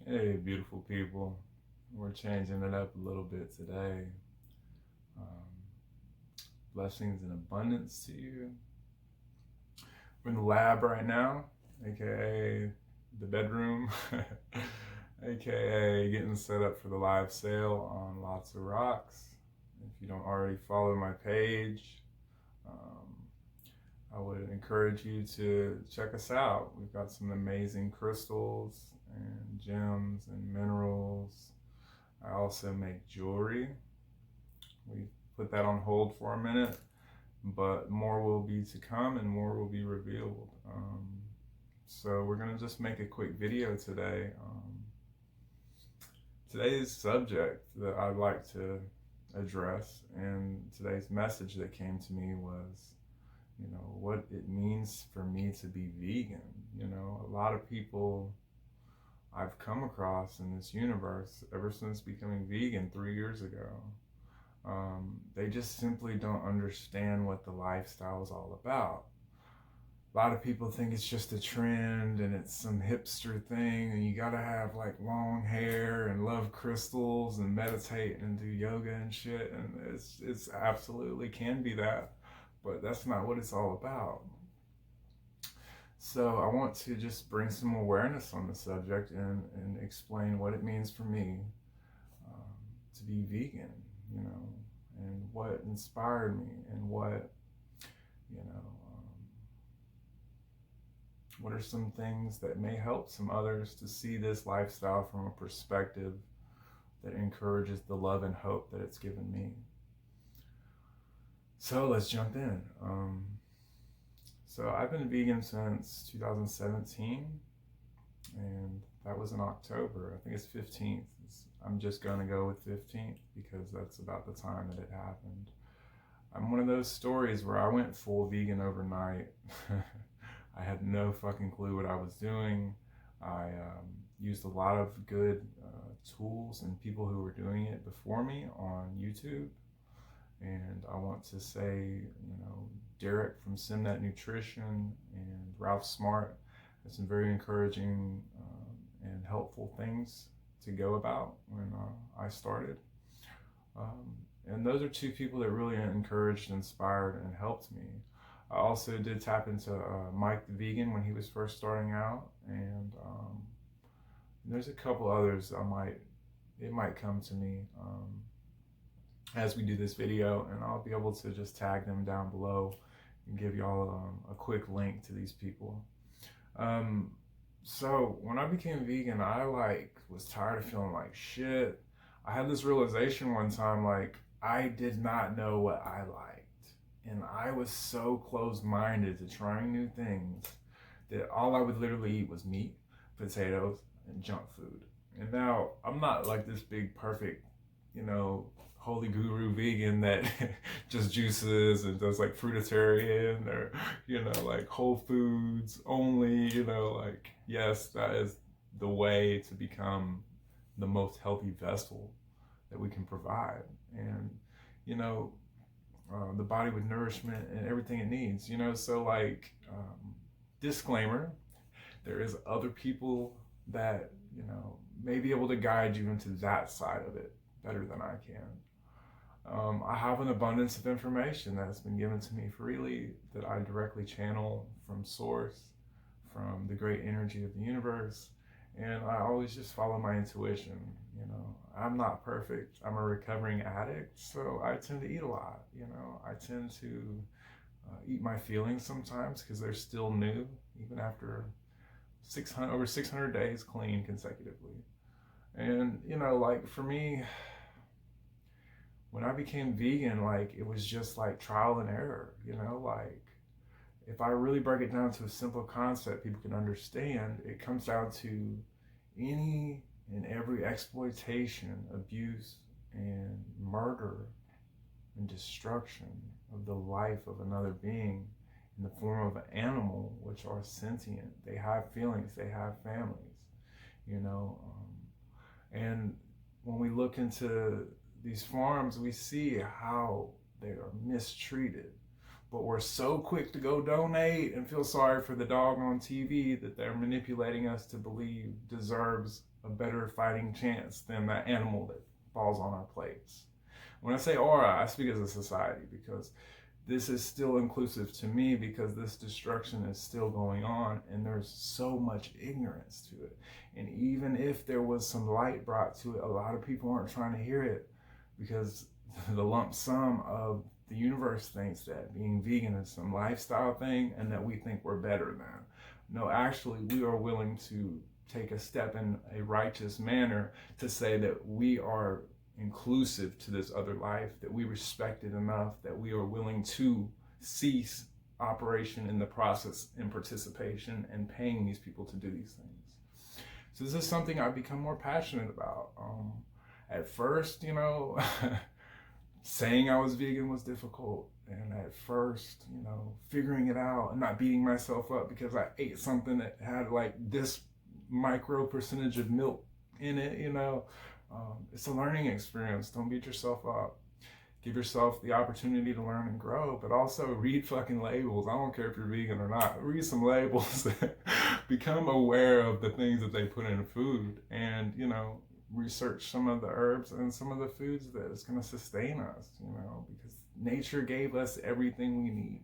Hey, beautiful people. We're changing it up a little bit today. Um, Blessings and abundance to you. We're in the lab right now, aka the bedroom, aka getting set up for the live sale on Lots of Rocks. If you don't already follow my page, um, I would encourage you to check us out. We've got some amazing crystals and gems and minerals. I also make jewelry. We put that on hold for a minute, but more will be to come and more will be revealed. So we're gonna just make a quick video today. Today's subject that I'd like to address and today's message that came to me was, what it means for me to be vegan. A lot of people I've come across in this universe ever since becoming vegan 3 years ago, they just simply don't understand what the lifestyle is all about. A lot of people think it's just a trend and it's some hipster thing and you gotta have like long hair and love crystals and meditate and do yoga and shit, and it's absolutely can be that, but that's not what it's all about. So I want to just bring some awareness on the subject and explain what it means for me to be vegan, and what inspired me and you know, what are some things that may help some others to see this lifestyle from a perspective that encourages the love and hope that it's given me. So let's jump in. So I've been vegan since 2017, and that was in October. I think it's 15th. I'm just going to go with 15th because that's about the time that it happened. I'm one of those stories where I went full vegan overnight. I had no fucking clue what I was doing. I used a lot of good tools and people who were doing it before me on YouTube. And I want to say, Derek from Simnet Nutrition and Ralph Smart had some very encouraging and helpful things to go about when I started. And those are two people that really encouraged, inspired, and helped me. I also did tap into Mike the Vegan when he was first starting out, and there's a couple others it might come to me as we do this video, and I'll be able to just tag them down below and give y'all a quick link to these people. So when I became vegan, I was tired of feeling like shit. I had this realization one time, I did not know what I liked. And I was so closed-minded to trying new things that all I would literally eat was meat, potatoes, and junk food. And now I'm not like this big perfect, holy guru vegan that just juices and does like fruitarian or, like whole foods only, yes, that is the way to become the most healthy vessel that we can provide. And, the body with nourishment and everything it needs, so disclaimer, there is other people that, may be able to guide you into that side of it better than I can. I have an abundance of information that's been given to me freely that I directly channel from source, from the great energy of the universe, and I always just follow my intuition. I'm not perfect. I'm a recovering addict, so I tend to eat a lot. I tend to eat my feelings sometimes because they're still new, even after over 600 days clean consecutively. And for me, when I became vegan, it was just like trial and error. If I really break it down to a simple concept people can understand, it comes down to any and every exploitation, abuse, and murder and destruction of the life of another being in the form of an animal, which are sentient. They have feelings, they have families, and when we look into these farms, we see how they are mistreated. But we're so quick to go donate and feel sorry for the dog on TV that they're manipulating us to believe deserves a better fighting chance than that animal that falls on our plates. When I say aura, I speak as a society, because this is still inclusive to me, because this destruction is still going on and there's so much ignorance to it. And even if there was some light brought to it, a lot of people aren't trying to hear it, because the lump sum of the universe thinks that being vegan is some lifestyle thing and that we think we're better than. No, actually, we are willing to take a step in a righteous manner to say that we are inclusive to this other life, that we respect it enough, that we are willing to cease operation in the process and participation and paying these people to do these things. So this is something I've become more passionate about. At first, saying I was vegan was difficult. And at first, figuring it out and not beating myself up because I ate something that had like this micro percentage of milk in it, it's a learning experience. Don't beat yourself up. Give yourself the opportunity to learn and grow, but also read fucking labels. I don't care if you're vegan or not. Read some labels. Become aware of the things that they put in food, and, research some of the herbs and some of the foods that is going to sustain us, because nature gave us everything we need.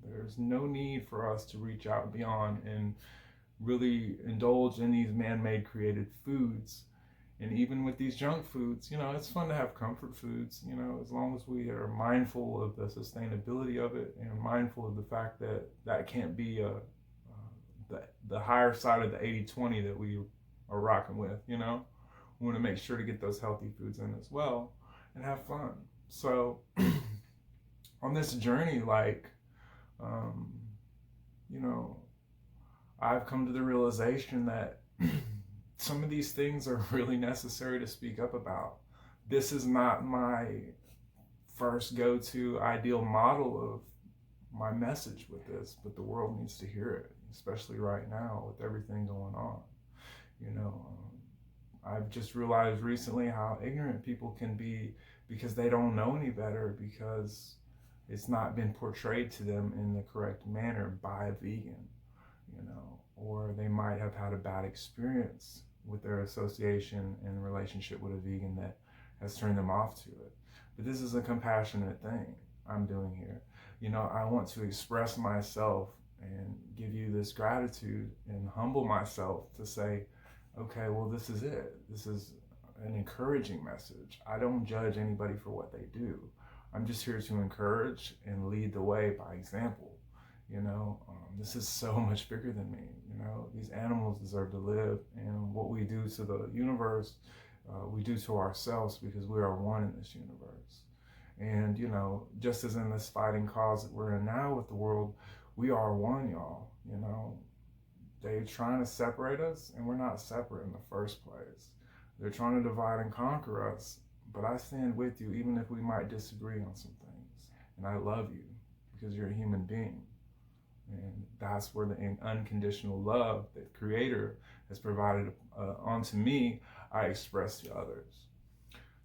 There's no need for us to reach out beyond and really indulge in these man-made created foods. And even with these junk foods, it's fun to have comfort foods, as long as we are mindful of the sustainability of it and mindful of the fact that that can't be the higher side of the 80-20 that we are rocking with, We want to make sure to get those healthy foods in as well and have fun. So on this journey, I've come to the realization that some of these things are really necessary to speak up about. This is not my first go-to ideal model of my message with this, but the world needs to hear it, especially right now with everything going on. I've just realized recently how ignorant people can be because they don't know any better, because it's not been portrayed to them in the correct manner by a vegan, or they might have had a bad experience with their association and relationship with a vegan that has turned them off to it. But this is a compassionate thing I'm doing here. I want to express myself and give you this gratitude and humble myself to say, okay, well, this is it. This is an encouraging message. I don't judge anybody for what they do. I'm just here to encourage and lead the way by example. This is so much bigger than me. These animals deserve to live, and what we do to the universe, we do to ourselves, because we are one in this universe. And, just as in this fighting cause that we're in now with the world, we are one, y'all. They're trying to separate us, and we're not separate in the first place. They're trying to divide and conquer us, but I stand with you even if we might disagree on some things. And I love you because you're a human being. And that's where the unconditional love that Creator has provided onto me, I express to others.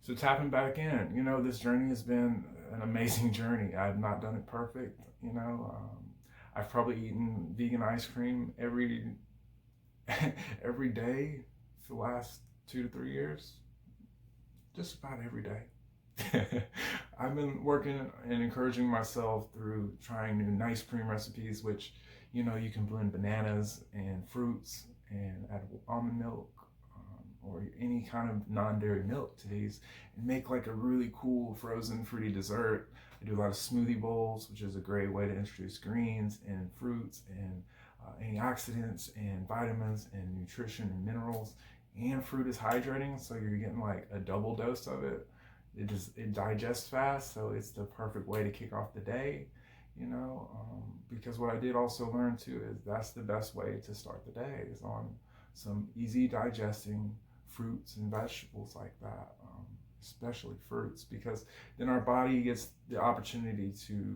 So tapping back in, this journey has been an amazing journey. I've not done it perfect, I've probably eaten vegan ice cream every day for the last 2 to 3 years. Just about every day. I've been working and encouraging myself through trying new ice cream recipes, which, you can blend bananas and fruits and add almond milk or any kind of non-dairy milk to these and make like a really cool frozen fruity dessert. I do a lot of smoothie bowls, which is a great way to introduce greens and fruits and antioxidants and vitamins and nutrition and minerals. And fruit is hydrating, so you're getting like a double dose of it. It digests fast, so it's the perfect way to kick off the day, because what I did also learn too is that's the best way to start the day, is on some easy digesting fruits and vegetables like that, especially fruits, because then our body gets the opportunity to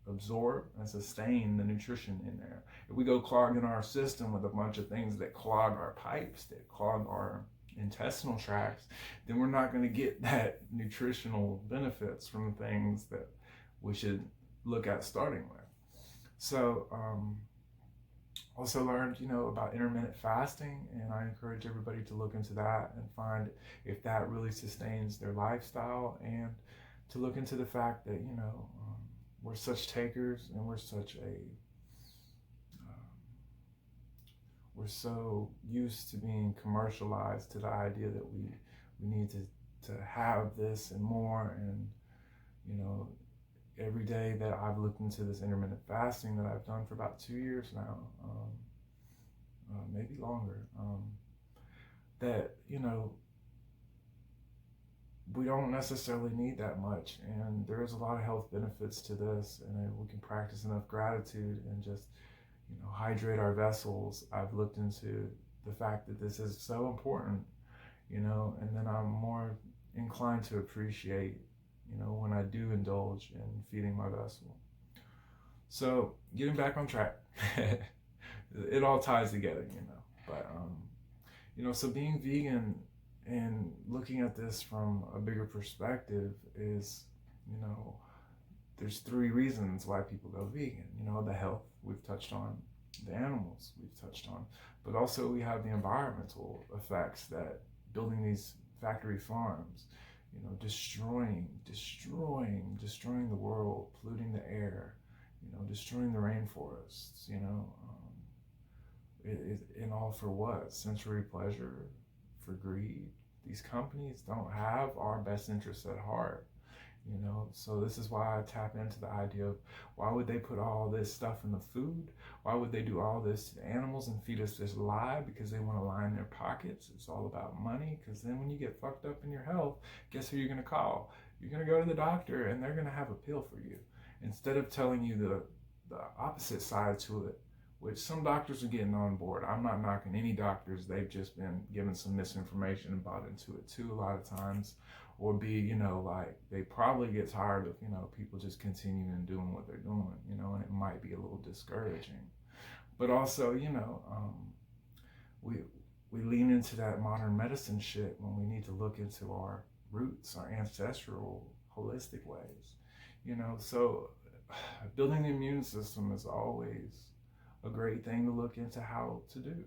absorb and sustain the nutrition in there. If we go clogging our system with a bunch of things that clog our pipes, that clog our intestinal tracts, then we're not going to get that nutritional benefits from things that we should look at starting with. So Also learned, about intermittent fasting, and I encourage everybody to look into that and find if that really sustains their lifestyle, and to look into the fact that, we're such takers, and we're so used to being commercialized to the idea that we need to have this and more. And, every day that I've looked into this intermittent fasting that I've done for about 2 years now, maybe longer, that, we don't necessarily need that much, and there is a lot of health benefits to this, and we can practice enough gratitude and just, hydrate our vessels. I've looked into the fact that this is so important, and then I'm more inclined to appreciate, when I do indulge in feeding my vessel. So getting back on track, it all ties together, but, so being vegan and looking at this from a bigger perspective is, there's 3 reasons why people go vegan. The health we've touched on, the animals we've touched on, but also we have the environmental effects that building these factory farms, destroying the world, polluting the air, destroying the rainforests, and all for what? Sensory pleasure, for greed. These companies don't have our best interests at heart, so this is why I tap into the idea of, why would they put all this stuff in the food? Why would they do all this to animals and feed us this lie? Because they want to line their pockets. It's all about money. Because then when you get fucked up in your health, guess who you're going to call? You're going to go to the doctor, and they're going to have a pill for you, instead of telling you the opposite side to it, which some doctors are getting on board. I'm not knocking any doctors. They've just been given some misinformation and bought into it too a lot of times. Or be, like, they probably get tired of, people just continuing doing what they're doing, and it might be a little discouraging. But also, we lean into that modern medicine shit when we need to look into our roots, our ancestral, holistic ways, so building the immune system is always a great thing to look into how to do.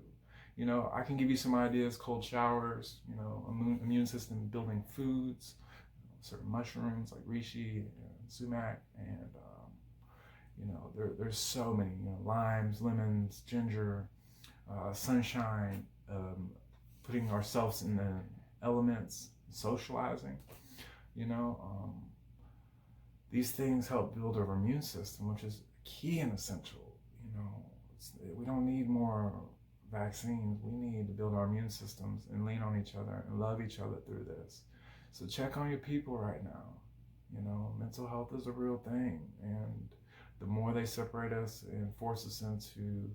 I can give you some ideas: cold showers, immune system building foods, certain mushrooms like reishi and sumac, and there's so many, limes, lemons, ginger, sunshine, putting ourselves in the elements, socializing. These things help build our immune system, which is key and essential. We don't need more vaccines. We need to build our immune systems and lean on each other and love each other through this. So check on your people right now. Mental health is a real thing, and the more they separate us and force us into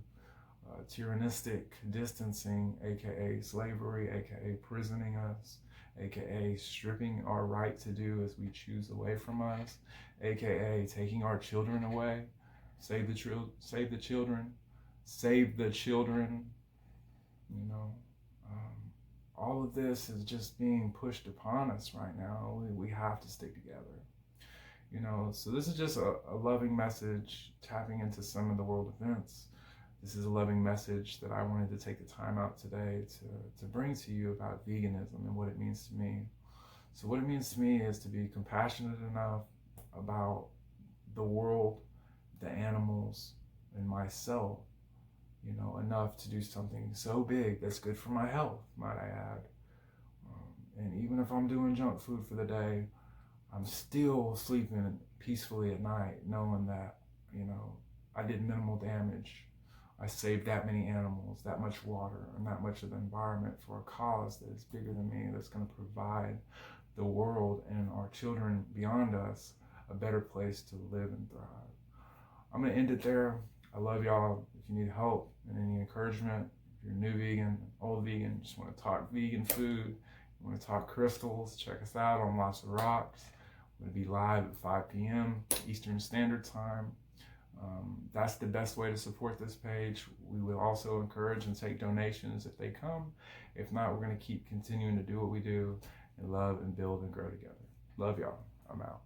tyrannistic distancing, aka slavery, aka prisoning us, aka stripping our right to do as we choose away from us, aka taking our children away. Save the children. All of this is just being pushed upon us right now. We have to stick together. So this is just a loving message, tapping into some of the world events. This is a loving message that I wanted to take the time out today to bring to you about veganism and what it means to me. So what it means to me is to be compassionate enough about the world, the animals, and myself, enough to do something so big that's good for my health, might I add. And even if I'm doing junk food for the day, I'm still sleeping peacefully at night, knowing that, I did minimal damage. I saved that many animals, that much water, and that much of the environment for a cause that is bigger than me, that's going to provide the world and our children beyond us a better place to live and thrive. I'm going to end it there. I love y'all. If you need help and any encouragement, if you're new vegan, old vegan, just want to talk vegan food, you want to talk crystals, check us out on Lots of Rocks. I'm going to be live at 5 p.m. Eastern Standard Time. That's the best way to support this page. We will also encourage and take donations if they come. If not, we're going to keep continuing to do what we do and love and build and grow together. Love y'all. I'm out.